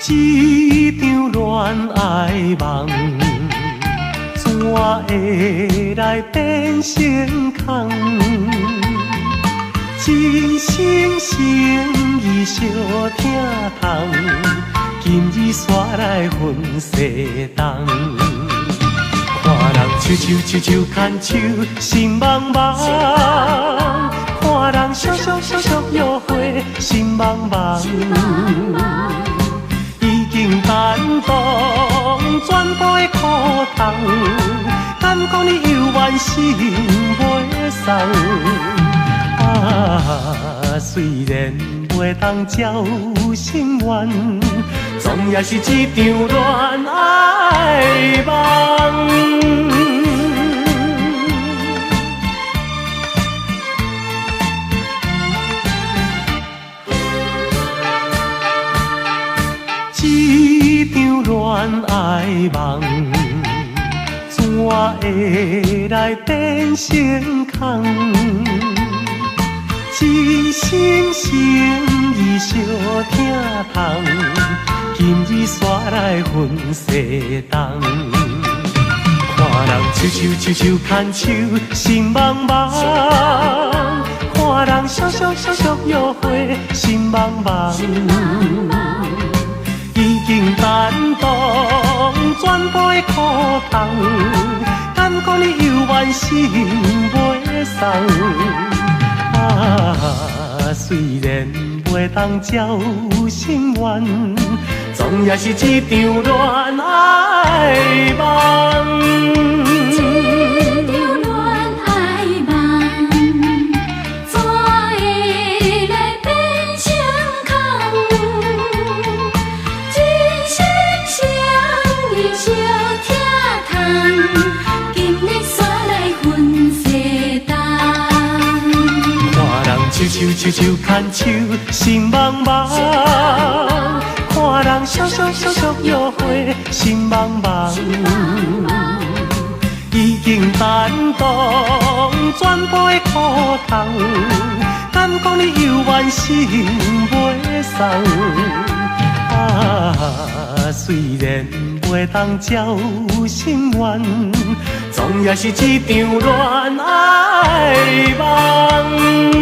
一场恋爱梦，怎会来变成空？真心诚意惜疼痛，今日煞来分西东。看人手牵手，心茫茫；看人相约会，心茫茫。已经感动全部的苦痛，敢讲你犹原心袂送？啊，虽然袂当照心愿，总也是一场恋爱梦。一场恋爱梦，怎会来变成空？真心诚意惜疼痛，今日煞来分西东。看人手牵手，心茫茫；看人相约会，心茫茫。已经感动全部的苦痛，敢讲你犹原心袂送？啊，虽然袂当照心愿，总也是一场恋爱梦。手牵手，心茫茫；看人相约会，心茫茫。已经感动全部的苦痛，敢讲你犹原心袂送？啊，虽然袂当照心愿，总也是一场恋爱梦。